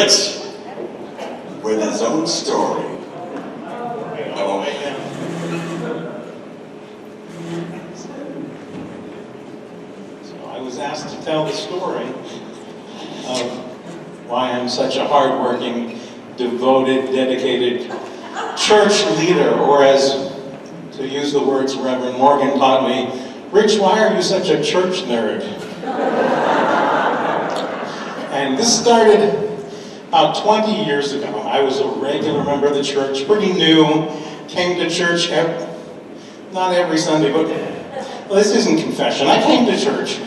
rich with his own story. Oh, so I was asked to tell the story of why I'm such a hardworking, devoted, dedicated church leader, or as, to use the words Reverend Morgan taught me, Rich, why are you such a church nerd? And this started about 20 years ago. I was a regular member of the church, pretty new, came to church, not every Sunday, but well, this isn't confession. I came to church,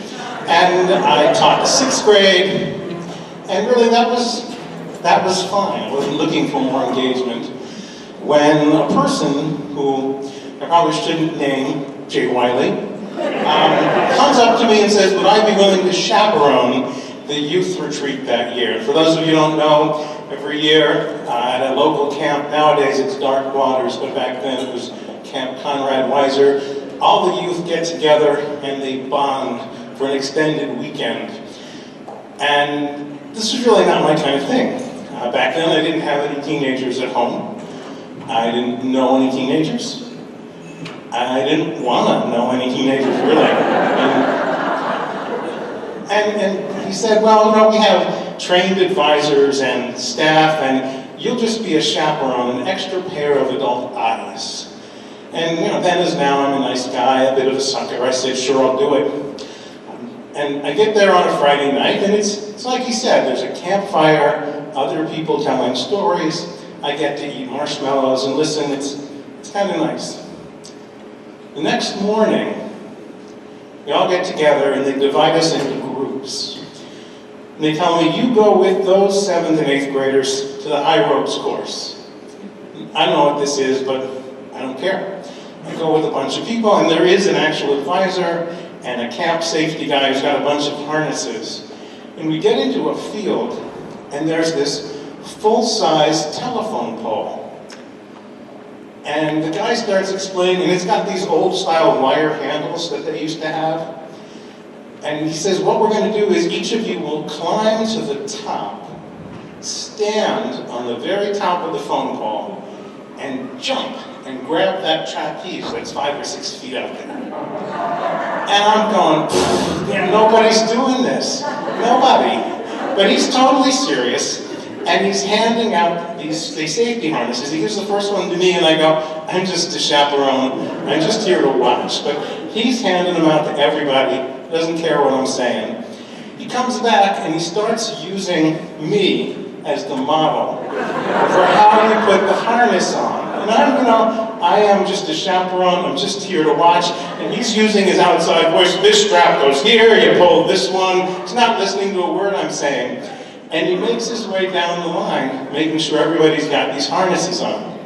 and I taught the 6th grade, and really that was fine. I wasn't looking for more engagement. When a person who I probably shouldn't name, Jay Wiley, comes up to me and says, would I be willing to chaperone the youth retreat that year? For those of you who don't know, every year at a local camp, nowadays it's Dark Waters, but back then it was Camp Conrad Weiser, all the youth get together and they bond for an extended weekend. And this was really not my kind of thing. Back then I didn't have any teenagers at home. I didn't know any teenagers. I didn't want to know any teenagers, really. And he said, well, you know, we have trained advisors and staff, and you'll just be a chaperone, an extra pair of adult eyes. And, you know, then as now, I'm a nice guy, a bit of a sucker. I said, sure, I'll do it. And I get there on a Friday night, and it's like he said, there's a campfire, other people telling stories. I get to eat marshmallows and listen. It's kind of nice. The next morning, we all get together and they divide us into groups. And they tell me, you go with those 7th and 8th graders to the high ropes course. I don't know what this is, but I don't care. I go with a bunch of people, and there is an actual advisor and a camp safety guy who's got a bunch of harnesses. And we get into a field, and there's this full-size telephone pole. And the guy starts explaining, and it's got these old-style wire handles that they used to have. And he says, what we're going to do is each of you will climb to the top, stand on the very top of the phone pole, and jump and grab that trapeze that's 5 or 6 feet out there. And I'm going, yeah, nobody's doing this. Nobody. But he's totally serious. And he's handing out these safety harnesses. He gives the first one to me, and I go, I'm just a chaperone. I'm just here to watch. But he's handing them out to everybody. Doesn't care what I'm saying. He comes back, and he starts using me as the model for how you put the harness on. And I am just a chaperone. I'm just here to watch. And he's using his outside voice. This strap goes here. You pull this one. He's not listening to a word I'm saying. And he makes his way down the line, making sure everybody's got these harnesses on.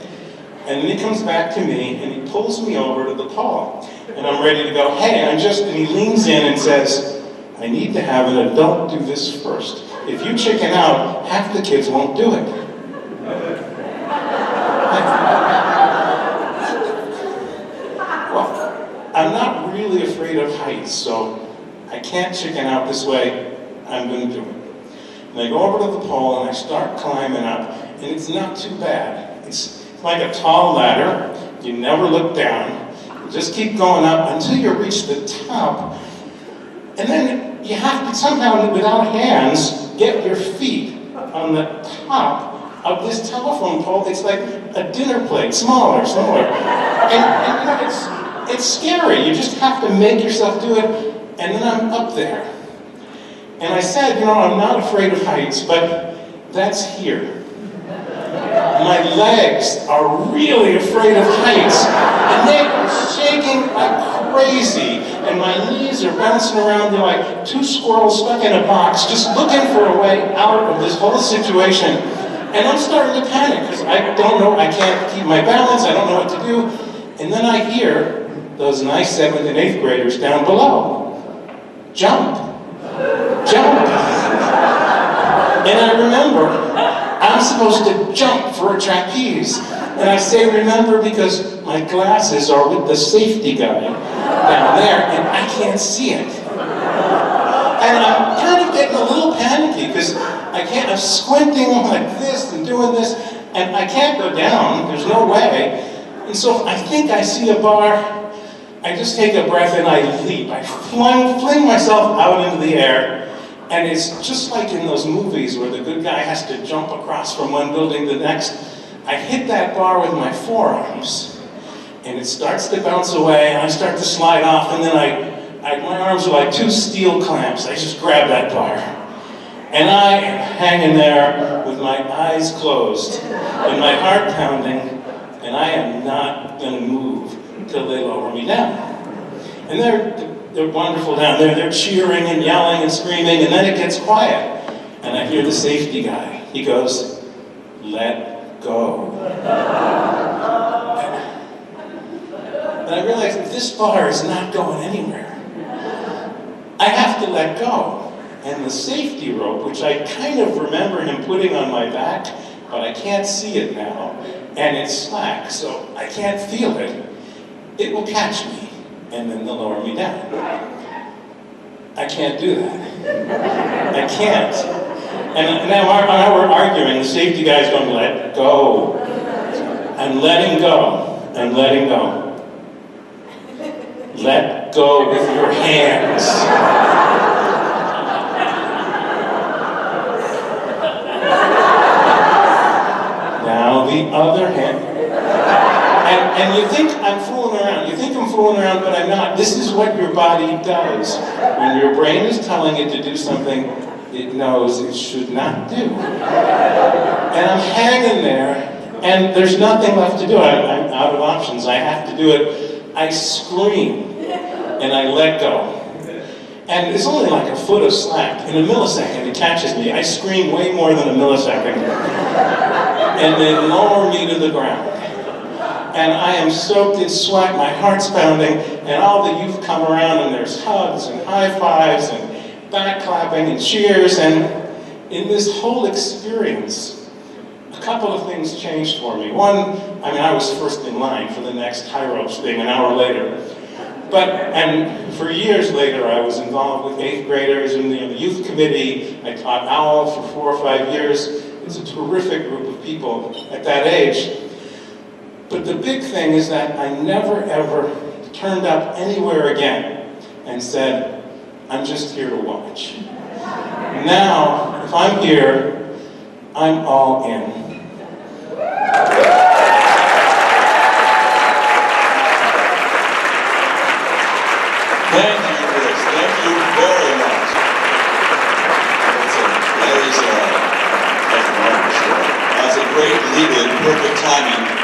And then he comes back to me, and he pulls me over to the pole. And I'm ready to go, hey, and he leans in and says, I need to have an adult do this first. If you chicken out, half the kids won't do it. Well, I'm not really afraid of heights, so I can't chicken out this way. I'm going to do it. And I go over to the pole and I start climbing up, and it's not too bad. It's like a tall ladder. You never look down. You just keep going up until you reach the top. And then you have to somehow, without hands, get your feet on the top of this telephone pole. It's like a dinner plate, smaller. And you know, it's scary. You just have to make yourself do it. And then I'm up there. And I said, you know, I'm not afraid of heights, but that's here. My legs are really afraid of heights, and they are shaking like crazy, and my knees are bouncing around. They're like 2 squirrels stuck in a box, just looking for a way out of this whole situation. And I'm starting to panic, because I don't know, I can't keep my balance, I don't know what to do. And then I hear those nice 7th and 8th graders down below. Jump. And I remember, I'm supposed to jump for a trapeze. And I say remember because my glasses are with the safety guy down there, and I can't see it. And I'm kind of getting a little panicky, because I'm squinting looking like this and doing this, and I can't go down, there's no way. And so if I think I see a bar, I just take a breath and I leap. I fling myself out into the air, and it's just like in those movies where the good guy has to jump across from one building to the next. I hit that bar with my forearms, and it starts to bounce away, and I start to slide off, and then my arms are like two steel clamps. I just grab that bar. And I am hanging there with my eyes closed and my heart pounding, and I am not going to move until they lower me down. And they're wonderful down there. They're cheering and yelling and screaming, and then it gets quiet. And I hear the safety guy. He goes, "Let go." And I realize that this bar is not going anywhere. I have to let go. And the safety rope, which I kind of remember him putting on my back, but I can't see it now, and it's slack, so I can't feel it. It will catch me, and then they'll lower me down. I can't do that. I can't. And now we're arguing. The safety guy's going, "Let go." I'm letting go. I'm letting go. Let go with your hands. Now the other hand. And you think I'm fooling around. You think I'm fooling around, but I'm not. This is what your body does. When your brain is telling it to do something it knows it should not do. And I'm hanging there, and there's nothing left to do. I'm out of options. I have to do it. I scream, and I let go. And it's only like a foot of slack. In a millisecond, it catches me. I scream way more than a millisecond. And they lower me to the ground. And I am soaked in sweat, my heart's pounding, and all the youth come around, and there's hugs and high fives and back clapping and cheers. And in this whole experience, a couple of things changed for me. One, I was first in line for the next high ropes thing an hour later. And for years later, I was involved with 8th graders in the youth committee. I taught OWL for 4 or 5 years. It's a terrific group of people at that age. But the big thing is that I never ever turned up anywhere again and said, "I'm just here to watch." Now, if I'm here, I'm all in. Thank you, Chris. Thank you very much. That was a great lead-in, perfect timing.